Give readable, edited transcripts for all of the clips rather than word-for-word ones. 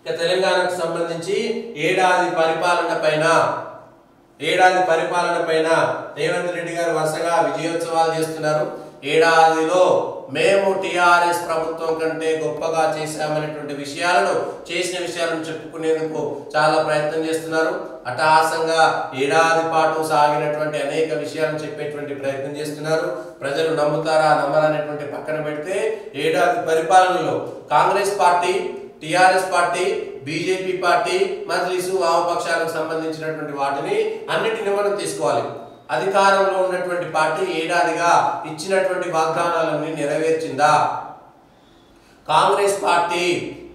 ఇక తెలంగాణకు సంబంధించి ఏడాది పరిపాలన పైన రేవంత్ రెడ్డి గారు వరుసగా విజయోత్సవాలు చేస్తున్నారు. ఏడాదిలో మేము టిఆర్ఎస్ ప్రభుత్వం కంటే గొప్పగా చేశామనేటువంటి చేసిన విషయాలను చెప్పుకునేందుకు చాలా ప్రయత్నం చేస్తున్నారు. అట్టహాసంగా ఏడాది పాటు సాగినటువంటి అనేక విషయాలను చెప్పేటువంటి ప్రయత్నం చేస్తున్నారు. ప్రజలు నమ్ముతారా నమ్మరా అనేటువంటి పక్కన పెడితే ఏడాది పరిపాలనలో Congress party, TRS party, BJP party, Majlis, వామపక్షాలకు సంబంధించినటువంటి వాటిని అన్నిటిని మనం తీసుకోవాలి. అధికారంలో ఉన్నటువంటి పార్టీ ఏడాదిగా ఇచ్చినటువంటి వాగ్దానాలన్నీ నెరవేర్చిందా? కాంగ్రెస్ పార్టీ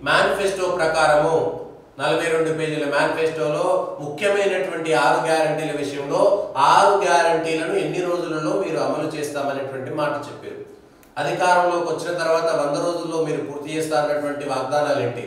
మేనిఫెస్టో ప్రకారము 42 పేజీల మేనిఫెస్టోలో ముఖ్యమైనటువంటి 6 గ్యారంటీల విషయంలో 6 గ్యారంటీలను ఎన్ని రోజులలో మీరు అమలు చేస్తామనేటువంటి మాట చెప్పారు. అధికారంలోకి వచ్చిన తర్వాత 100 రోజుల్లో మీరు పూర్తి చేస్తారన్నటువంటి వాగ్దానాలు ఏంటి?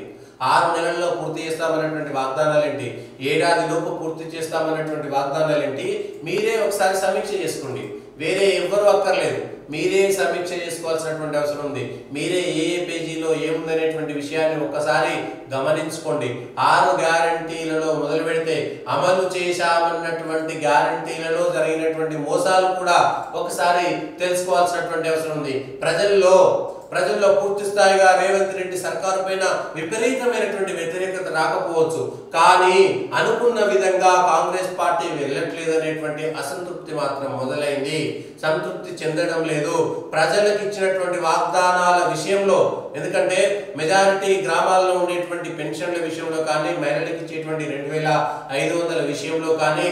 6 నెలల్లో పూర్తి చేస్తామన్నటువంటి వాగ్దానాలు ఏంటి? ఏడాదిలోపు పూర్తి చేస్తామన్నటువంటి వాగ్దానాలు ఏంటి? మీరే ఒకసారి సమీక్ష చేసుకోండి. వేరే ఎవ్వరూ అక్కర్లేదు, మీరే సమీక్ష చేసుకోవాల్సినటువంటి అవసరం ఉంది. మీరే ఏ పేజీలో ఏముందనేటువంటి విషయాన్ని ఒక్కసారి గమనించుకోండి. 6 గ్యారంటీలలో మొదలు పెడితే అమలు చేశామన్నటువంటి గ్యారంటీలలో జరిగినటువంటి మోసాలు కూడా ఒకసారి తెలుసుకోవాల్సినటువంటి అవసరం ఉంది. ప్రజల్లో పూర్తి స్థాయిగా రేవంత్ రెడ్డి సర్కారు పైన విపరీతమైనటువంటి వ్యతిరేకత రాకపోవచ్చు, కానీ అనుకున్న విధంగా కాంగ్రెస్ పార్టీ వెళ్ళట్లేదు అనేటువంటి అసంతృప్తి మాత్రం మొదలైంది. సంతృప్తి చెందడం లేదు ప్రజలకు ఇచ్చినటువంటి వాగ్దానాల విషయంలో. ఎందుకంటే మెజారిటీ గ్రామాల్లో ఉండేటువంటి పెన్షన్ల విషయంలో కానీ, మహిళలకు ఇచ్చేటువంటి 2500 విషయంలో కానీ,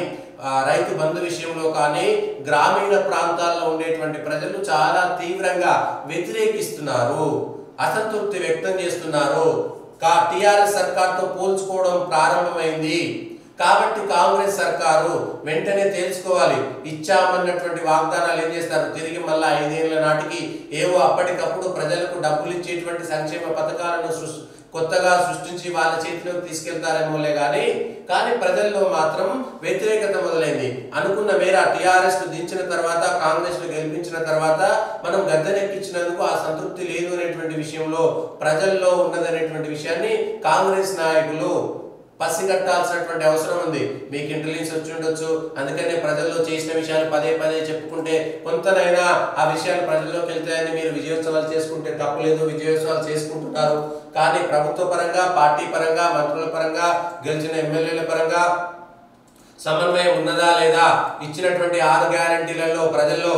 రైతు బంధు విషయంలో కానీ గ్రామీణ ప్రాంతాల్లో ఉండేటువంటి ప్రజలు చాలా తీవ్రంగా వ్యతిరేకిస్తున్నారు, అసంతృప్తి వ్యక్తం చేస్తున్నారు. టిఆర్ఎస్ సర్కార్తో పోల్చుకోవడం ప్రారంభమైంది. కాబట్టి కాంగ్రెస్ సర్కారు వెంటనే తెలుసుకోవాలి. ఇచ్చామన్నటువంటి వాగ్దానాలు ఏం చేస్తారు? తిరిగి మళ్ళా 5 ఏళ్ల నాటికి ఏవో అప్పటికప్పుడు ప్రజలకు డబ్బులు ఇచ్చేటువంటి సంక్షేమ పథకాలను కొత్తగా సృష్టించి వాళ్ళ చేతిలోకి తీసుకెళ్తారేమోలే కానీ ప్రజల్లో మాత్రం వ్యతిరేకత మొదలైంది. అనుకున్న మేర టిఆర్ఎస్ దించిన తర్వాత, కాంగ్రెస్ గెలిపించిన తర్వాత మనం గద్దెనెక్కించినందుకు ఆ సంతృప్తి లేదు అనేటువంటి విషయంలో ప్రజల్లో ఉన్నదనేటువంటి విషయాన్ని కాంగ్రెస్ నాయకులు పసిగట్టాల్సినటువంటి అవసరం ఉంది. మీకు ఇంటెలిజెన్స్ వచ్చి ఉండొచ్చు, అందుకనే ప్రజల్లో చేసిన విషయాలు పదే చెప్పుకుంటే కొంతనైనా ఆ విషయాలు ప్రజల్లోకి వెళ్తాయని మీరు విజయోత్సవాలు చేసుకుంటే తప్పులేదు, విజయోత్సవాలు చేసుకుంటున్నారు. కానీ ప్రభుత్వ పరంగా, పార్టీ పరంగా, మంత్రుల పరంగా, గెలిచిన ఎమ్మెల్యేల పరంగా సమన్వయం ఉన్నదా లేదా? ఇచ్చినటువంటి 6 గ్యారంటీలలో ప్రజల్లో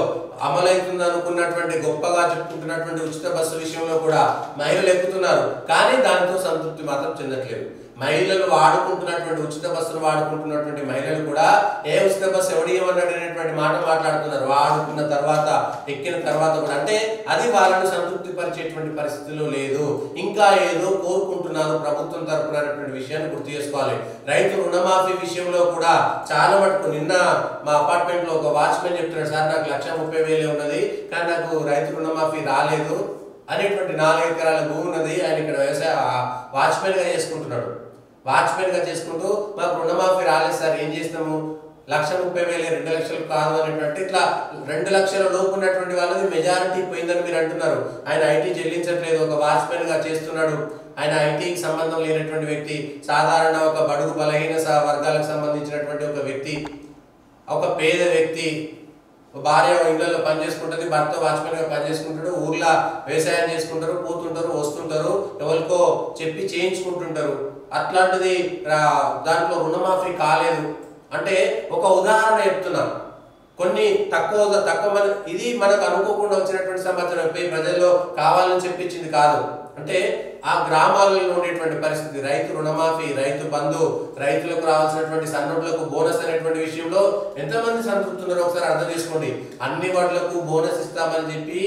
అమలవుతుంది అనుకున్నటువంటి గొప్పగా చెప్పుకుంటున్నటువంటి ఉచిత బస్సు విషయంలో కూడా మహిళలు ఎక్కుతున్నారు, కానీ దానితో సంతృప్తి మాత్రం చెందట్లేదు. మహిళలు వాడుకుంటున్నటువంటి ఉచిత బస్సులు వాడుకుంటున్నటువంటి మహిళలు కూడా ఏ ఉచిత బస్సు ఎవడేమన్నాడు అనేటువంటి మాట మాట్లాడుతున్నారు. వాడుకున్న తర్వాత, ఎక్కిన తర్వాత కూడా, అంటే అది వాళ్ళను సంతృప్తి పరిచేటువంటి పరిస్థితిలో లేదు. ఇంకా ఏదో కోరుకుంటున్నారు ప్రభుత్వం తరపున అనేటువంటి విషయాన్ని గుర్తు చేసుకోవాలి. రైతు రుణమాఫీ విషయంలో కూడా చాలా మటుకు నిన్న మా అపార్ట్మెంట్ లో ఒక వాచ్మెన్ చెప్తున్నాడు, సార్ నాకు 1,30,000 ఉన్నది కానీ నాకు రైతు రుణమాఫీ రాలేదు అనేటువంటి 4 ఎకరాల భూమి ఉన్నది. ఆయన ఇక్కడ వ్యవసాయ వాచ్మెన్ గా చేసుకుంటున్నాడు. వాచ్మెన్ గా చేసుకుంటూ మాకు రుణమాఫీ రాలేదు సార్, ఏం చేస్తాము, 1,30,000 2 లక్షలు కాదు అనేటువంటి, ఇట్లా 2 లక్షల లోపు ఉన్నటువంటి వాళ్ళది మెజారిటీ పోయిందని మీరు అంటున్నారు. ఆయన ఐటీ చెల్లించట్లేదు, ఒక వాచ్మెన్ గా చేస్తున్నాడు. ఆయన ఐటీకి సంబంధం లేనటువంటి వ్యక్తి, సాధారణ ఒక బడుగు బలహీన వర్గాలకు సంబంధించినటువంటి ఒక వ్యక్తి, ఒక పేద వ్యక్తి. భార్య ఇళ్లలో పని చేసుకుంటుంది, భర్త వాచ్మెన్ గా పని చేసుకుంటాడు, ఊర్లో వ్యవసాయం చేసుకుంటారు, పోతుంటారు, వస్తుంటారు, ఎవరికో చెప్పి చేయించుకుంటుంటారు. అట్లాంటిది దాంట్లో రుణమాఫీ కాలేదు అంటే ఒక ఉదాహరణ చెప్తున్నాను. కొన్ని తక్కువ ఇది మనకు అనుకోకుండా వచ్చినటువంటి సమాచారం, ప్రజల్లో కావాలని చెప్పించింది కాదు. అంటే ఆ గ్రామాలలో ఉండేటువంటి పరిస్థితి, రైతు రుణమాఫీ, రైతు బంధు, రైతులకు రావాల్సినటువంటి సన్నోట్లకు బోనస్ అనేటువంటి విషయంలో ఎంతమంది సంతృప్తి ఉన్నారో ఒకసారి అర్థం చేసుకోండి. అన్ని వాటిలకు బోనస్ ఇస్తామని చెప్పి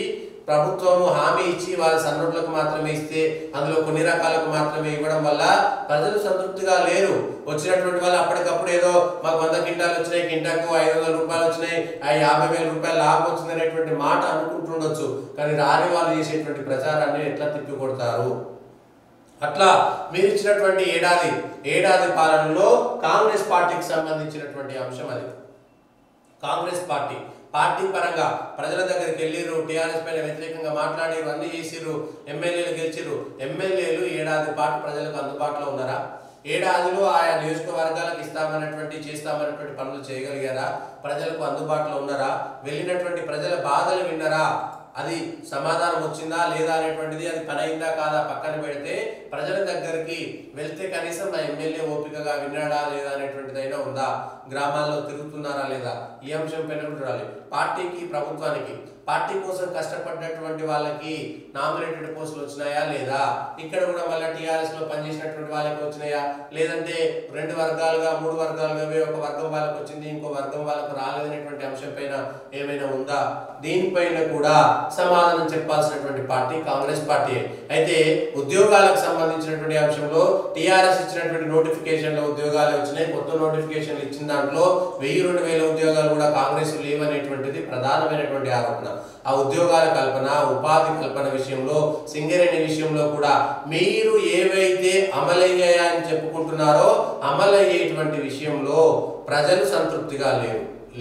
ప్రభుత్వము హామీ ఇచ్చి వాళ్ళ సన్నోట్లకు మాత్రమే ఇస్తే, అందులో కొన్ని రకాలకు మాత్రమే ఇవ్వడం వల్ల ప్రజలు సంతృప్తిగా లేరు. వచ్చినటువంటి వాళ్ళు అప్పటికప్పుడు ఏదో మాకు 100 క్వింటాలు వచ్చినాయి, క్వింటాకు 500 రూపాయలు వచ్చినాయి, 50,000 రూపాయలు లాభం వచ్చింది అనేటువంటి మాట అనుకుంటుండొచ్చు. కానీ రాని వాళ్ళు చేసేటువంటి ప్రచారాన్ని ఎట్లా తిప్పికొడతారు? అట్లా మీరు ఇచ్చినటువంటి ఏడాది పాలనలో కాంగ్రెస్ పార్టీకి సంబంధించినటువంటి అంశం అది. కాంగ్రెస్ పార్టీ పార్టీ పరంగా ప్రజల దగ్గరికి వెళ్ళిరు, టీఆర్ఎస్ పైన వ్యతిరేకంగా మాట్లాడిరు, అన్ని చేసిరు, ఎమ్మెల్యేలు గెలిచిరు. ఎమ్మెల్యేలు ఏడాది పాటు ప్రజలకు అందుబాటులో ఉన్నారా? ఏడాదిలో ఆయా నియోజకవర్గాలకు చేస్తామన్నటువంటి పనులు చేయగలిగారా? ప్రజలకు అందుబాటులో ఉన్నారా? వెళ్ళినటువంటి ప్రజల బాధలు విన్నారా? అది సమాధానం వచ్చిందా లేదా అనేటువంటిది, అది పని అయిందా కాదా పక్కన పెడితే, ప్రజల దగ్గరికి వెళ్తే కనీసం నా ఎమ్మెల్యే ఓపికగా విన్నాడా లేదా అనేటువంటిదైనా ఉందా? గ్రామాల్లో తిరుగుతున్నారా లేదా? ఈ అంశం పైన చూడాలి. పార్టీకి ప్రభుత్వానికి పార్టీ కోసం కష్టపడ్డటువంటి వాళ్ళకి నామినేటెడ్ పోస్టులు వచ్చినాయా లేదా? ఇక్కడ కూడా మళ్ళీ టీఆర్ఎస్ లో పనిచేసినటువంటి వాళ్ళకి వచ్చినాయా? లేదంటే 2 వర్గాలుగా 3 వర్గాలుగా ఒక వర్గం వాళ్ళకి వచ్చింది, ఇంకో వర్గం వాళ్ళకు రాలేదనేటువంటి అంశం పైన ఏమైనా ఉందా? దీనిపైన కూడా సమాధానం చెప్పాల్సినటువంటి పార్టీ కాంగ్రెస్ పార్టీ. అయితే ఉద్యోగాలకు సంబంధించినటువంటి అంశంలో టీఆర్ఎస్ ఇచ్చినటువంటి నోటిఫికేషన్లో ఉద్యోగాలు వచ్చినాయి. కొత్త నోటిఫికేషన్లు ఇచ్చిన దాంట్లో 1000-2000 ఉద్యోగాలు కూడా కాంగ్రెస్ లేవనేటువంటిది ప్రధానమైనటువంటి ఆరోపణ. ఆ ఉద్యోగాల కల్పన, ఉపాధి కల్పన విషయంలో, సింగరేణి విషయంలో కూడా మీరు ఏవైతే అమలయ్యాయని చెప్పుకుంటున్నారో అమలయ్యేటువంటి విషయంలో ప్రజలు సంతృప్తిగా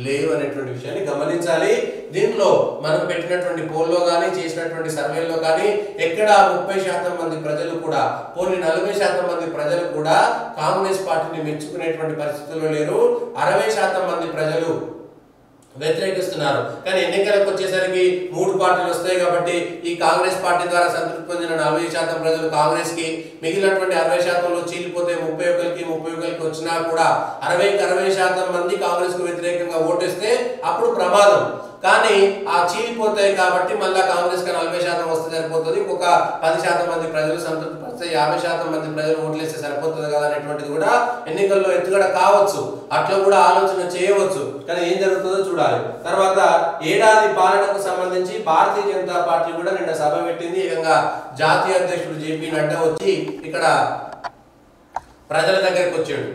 లేరు అనేటువంటి విషయాన్ని గమనించాలి. దీంట్లో మనం పెట్టినటువంటి పోల్లో కానీ చేసినటువంటి సర్వేల్లో కానీ ఎక్కడ 30% మంది ప్రజలు కూడా, పోనీ 40% మంది ప్రజలు కూడా కాంగ్రెస్ పార్టీని మెచ్చుకునేటువంటి పరిస్థితుల్లో లేరు. 60% మంది ప్రజలు వ్యతిరేకిస్తున్నారు. కానీ ఎన్నికలకు వచ్చేసరికి 3 పార్టీలు వస్తాయి కాబట్టి ఈ కాంగ్రెస్ పార్టీ ద్వారా సంతృప్తి పొందిన 40% ప్రజలు కాంగ్రెస్ కి, మిగిలినటువంటి 60%లో చీలిపోతే 31కి వచ్చినా కూడా 60% మంది కాంగ్రెస్ కు వ్యతిరేకంగా ఓటేస్తే అప్పుడు ప్రమాదం. కానీ ఆ చీలిపోతాయి కాబట్టి మళ్ళీ కాంగ్రెస్ కి 40% వస్తే సరిపోతుంది, ఒక 10% మంది ప్రజలు సంతృప్తి పరిస్తే 50% మంది ప్రజలు ఓట్లేస్తే సరిపోతుంది కదా అనేటువంటిది కూడా ఎన్నికల్లో ఎత్తుగడ కావచ్చు. అట్లా కూడా ఆలోచన చేయవచ్చు. కానీ ఏం జరుగుతుందో చూడాలి. తర్వాత ఏడాది పాలనకు సంబంధించి భారతీయ జనతా పార్టీ కూడా నిన్న సభ పెట్టింది. ఏకంగా జాతీయ అధ్యక్షుడు జేపీ నడ్డా వచ్చి ఇక్కడ ప్రజల దగ్గరికి వచ్చాడు.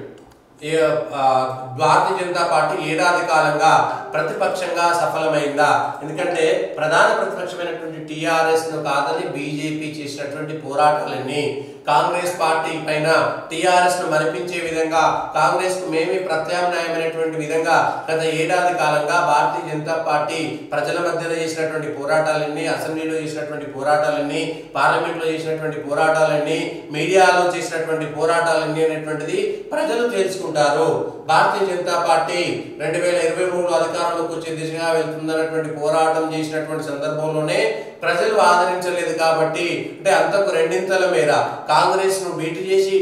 భారతీయ జనతా పార్టీ ఏడాది కాలంగా ప్రతిపక్షంగా సఫలమైందా? ఎందుకంటే ప్రధాన ప్రతిపక్షమైనటువంటి టీఆర్ఎస్ ను కాదని బీజేపీ చేసినటువంటి పోరాటాలన్నీ కాంగ్రెస్ పార్టీ పైన టీఆర్ఎస్ ను మరిపించే విధంగా, కాంగ్రెస్ కు మేమే ప్రత్యామ్నాయమైనటువంటి విధంగా గత ఏడాది కాలంగా భారతీయ జనతా పార్టీ ప్రజల మధ్యన చేసినటువంటి పోరాటాలన్నీ, అసెంబ్లీలో చేసినటువంటి పోరాటాలన్నీ, పార్లమెంట్ లో చేసినటువంటి పోరాటాలన్నీ, మీడియాలో చేసినటువంటి పోరాటాలన్నీ అనేటువంటిది ప్రజలు తెలుసుకుంటారు. భారతీయ జనతా పార్టీ 2023లో అధికారంలోకి వచ్చే దిశగా వెళ్తుందన్నటువంటి పోరాటం చేసినటువంటి సందర్భంలోనే ప్రజలు ఆదరించలేదు కాబట్టి, అంటే అంతకు రెండింతల మేర కాంగ్రెస్ ను బీట్ చేసి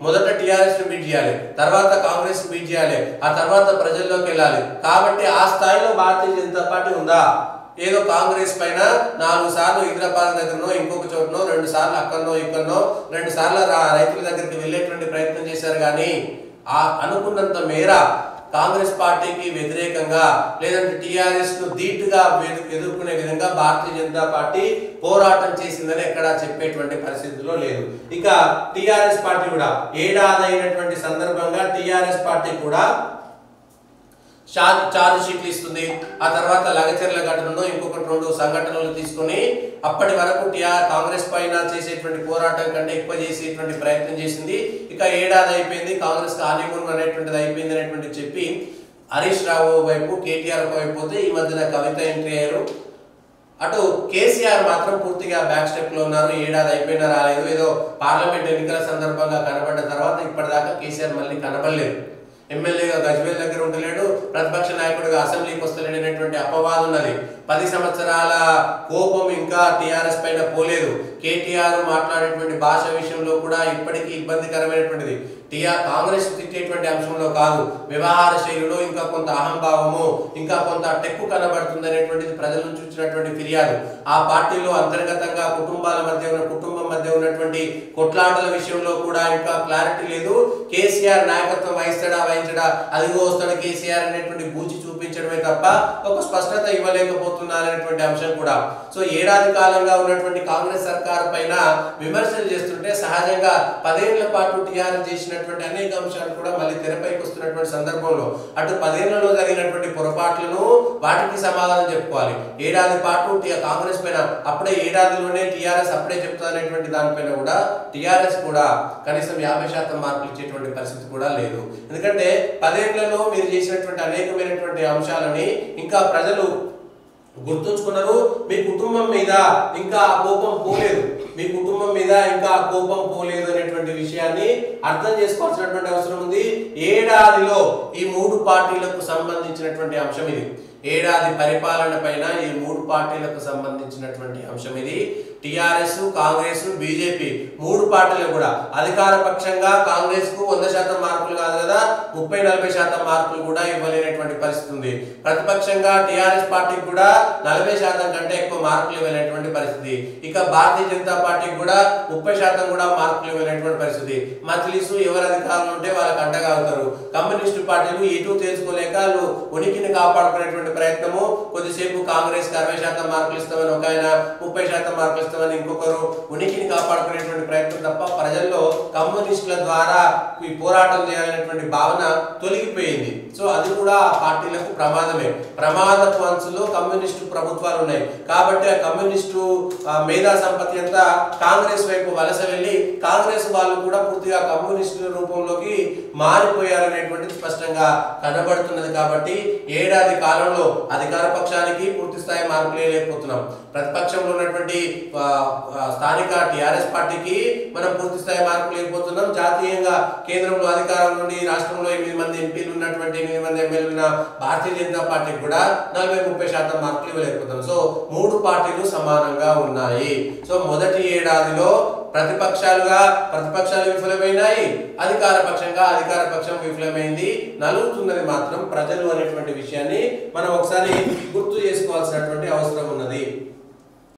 మొదట టీఆర్ఎస్ ను బీట్ చేయాలి, తర్వాత కాంగ్రెస్ ను బీట్ చేయాలి, ఆ తర్వాత ప్రజల్లోకి వెళ్ళాలి. కాబట్టి ఆ స్థాయిలో భారతీయ జనతా పార్టీ ఉందా? ఏదో కాంగ్రెస్ పైన 4 సార్లు హైదరాబాద్ దగ్గరనో, ఇంకొక చోటనో, 2 సార్లు అక్కడనో ఇక్కడనో, 2 సార్లు రైతుల దగ్గరికి వెళ్ళేటువంటి ప్రయత్నం చేశారు. కానీ ఆ అనుకున్నంత మేర కాంగ్రెస్ పార్టీకి వ్యతిరేకంగా, లేదంటే టీఆర్ఎస్ ను ధీటుగా ఎదుర్కొనే విధంగా భారతీయ జనతా పార్టీ పోరాటం చేసిందని ఎక్కడా చెప్పేటువంటి పరిస్థితిలో లేదు. ఇక టీఆర్ఎస్ పార్టీ కూడా ఏడాది అయినటువంటి సందర్భంగా టీఆర్ఎస్ పార్టీ కూడా ఛార్జ్ షీట్లు ఇస్తుంది. ఆ తర్వాత లగచర్ల ఘటనలో ఇంకొక 2 సంఘటనలు తీసుకొని అప్పటి వరకు కాంగ్రెస్ పైన చేసేటువంటి పోరాటం కంటే ఎక్కువ చేసేటువంటి ప్రయత్నం చేసింది. ఇక ఏడాది అయిపోయింది, కాంగ్రెస్ హానీమూన్ అనేటువంటిది అయిపోయింది అనేటువంటి చెప్పి హరీష్ రావు వైపు, కేటీఆర్ వైపు పోతే ఈ మధ్యన కవిత ఎంట్రీ అయ్యారు. అటు కేసీఆర్ మాత్రం పూర్తిగా బ్యాక్ స్టెప్ లో ఉన్నారు. ఏడాది అయిపోయినా రాలేదు. ఏదో పార్లమెంట్ ఎన్నికల సందర్భంగా కనబడ్డ తర్వాత ఇప్పటిదాకా కేసీఆర్ మళ్ళీ కనబడలేదు. ఎమ్మెల్యేగా గజ్వేల్ దగ్గర ఉండలేడు, ప్రతిపక్ష నాయకుడిగా అసెంబ్లీకి వస్తలేడు అనేటువంటి అపవాదం ఉన్నది. 10 సంవత్సరాల కోపం ఇంకా టీఆర్ఎస్ పైన పోలేదు. కేటీఆర్ మాట్లాడేటువంటి భాష విషయంలో కూడా ఇప్పటికీ ఇబ్బందికరమైనటువంటిది. కాంగ్రెస్ తిట్టేటువంటి అంశంలో కాదు, వ్యవహార శైలిలో ఇంకా కొంత అహంభావము, ఇంకా కొంత టెక్కు కనబడుతుంది అనేటువంటిది ప్రజల నుంచి వచ్చినటువంటి ఫిర్యాదు. ఆ పార్టీలో అంతర్గతంగా కుటుంబం మధ్య ఉన్నటువంటి కొట్లాటల విషయంలో కూడా ఇంకా క్లారిటీ లేదు. కేసీఆర్ నాయకత్వం వహించడా, అదిగో వస్తాడు కేసీఆర్ అనేటువంటి బూచి చూపించడమే తప్ప ఒక స్పష్టత ఇవ్వలేకపోతున్నారు చేయలేకపోతున్నారనేటువంటి అంశం కూడా. సో ఏడాది కాలంగా ఉన్నటువంటి కాంగ్రెస్ సర్కారు పైన విమర్శలు చేస్తుంటే సహజంగా 10 ఏళ్ల పాటు టీఆర్ఎస్ చేసినటువంటి అనేక అంశాలు కూడా మళ్ళీ తెరపైకి వస్తున్నటువంటి సందర్భంలో అటు 10 ఏళ్లలో జరిగినటువంటి పొరపాట్లను వాటికి సమాధానం చెప్పుకోవాలి. ఏడాది పాటు కాంగ్రెస్ పైన అప్పుడే ఏడాదిలోనే టీఆర్ఎస్ అప్పుడే చెప్తానటువంటి దానిపైన కూడా టీఆర్ఎస్ కూడా కనీసం 50% మార్కులు ఇచ్చేటువంటి పరిస్థితి కూడా లేదు. ఎందుకంటే 10 ఏళ్లలో మీరు చేసినటువంటి అనేకమైనటువంటి అంశాలని ఇంకా ప్రజలు గుర్తుంచుకున్నారు. మీ కుటుంబం మీద ఇంకా కోపం పోలేదు, మీ కుటుంబం మీద ఇంకా కోపం పోలేదు అనేటువంటి విషయాన్ని అర్థం చేసుకోవాల్సినటువంటి అవసరం ఉంది. ఏడాదిలో ఈ 3 పార్టీలకు సంబంధించినటువంటి అంశం ఇది. ఏడాది పరిపాలన పైన ఈ 3 పార్టీలకు సంబంధించినటువంటి అంశం ఇది. టిఆర్ఎస్, కాంగ్రెస్, బీజేపీ 3 పార్టీలు కూడా అధికార పక్షంగా కాంగ్రెస్ కు 100% మార్కులు కాదు కదా 30-40% మార్కులు కూడా ఇవ్వలేనటువంటి పరిస్థితి ఉంది. ప్రతిపక్షంగా టిఆర్ఎస్ పార్టీకి కూడా 40% కంటే ఎక్కువ మార్కులు ఇవ్వలేనటువంటి పరిస్థితి. ఇక భారతీయ జనతా పార్టీకి కూడా 30% కూడా మార్కులు ఇవ్వలేనటువంటి పరిస్థితి. మజ్లిసు ఎవరు అధికారంలో ఉంటే వాళ్ళకి అండగా అవుతారు. కమ్యూనిస్టు పార్టీలు ఎటు తెలుసుకోలేక వాళ్ళు ఉనికిని కాపాడుకునేటువంటి ప్రయత్నము. కొద్దిసేపు కాంగ్రెస్ కి 60% మార్కులు ఇస్తామని ఒక ఆయన, 30% మార్కులు ఇస్తామని ఇంకొకరు ఉనికిని కాపాడుకునేటువంటి ప్రయత్నం తప్ప ప్రజల్లో కమ్యూనిస్టుల ద్వారా ఈ పోరాటం చేయాలనేటువంటి భావన తొలగిపోయింది. సో అది కూడా ఆ పార్టీలకు ప్రమాదమే. ప్రమాదపు అంచులో కమ్యూనిస్టు ప్రభుత్వాలు ఉన్నాయి కాబట్టి ఆ కమ్యూనిస్టు మేధా సంపత్తి అంతా కాంగ్రెస్ వైపు వలస వెళ్ళి కాంగ్రెస్ వాళ్ళు కూడా పూర్తిగా కమ్యూనిస్టుల రూపంలోకి మారిపోయారనేటువంటిది స్పష్టంగా కనబడుతున్నది. కాబట్టి ఏడాది కాలంలో అధికార పక్షానికి పూర్తి స్థాయి మార్కులు లేకపోతున్నాం, ప్రతిపక్షంలో ఉన్నటువంటి స్థానిక టిఆర్ఎస్ పార్టీకి మనం పూర్తి స్థాయి మార్కులు లేకపోతున్నాం, జాతీయంగా కేంద్రంలో అధికారం నుండి రాష్ట్రంలో 8 మంది ఎంపీలు ఉన్నటువంటి 8 మంది ఎమ్మెల్యేలు ఉన్న భారతీయ జనతా పార్టీకి కూడా 40-30% మార్కులు ఇవ్వలేకపోతున్నాం. సో 3 పార్టీలు సమానంగా ఉన్నాయి. సో మొదటి ఏడాదిలో ప్రతిపక్షాలు విఫలమైనాయి, అధికార పక్షం విఫలమైంది. నలుగుతున్నది మాత్రం ప్రజలు అనేటువంటి విషయాన్ని మనం ఒకసారి గుర్తు చేసుకోవాల్సినటువంటి అవసరం ఉన్నది.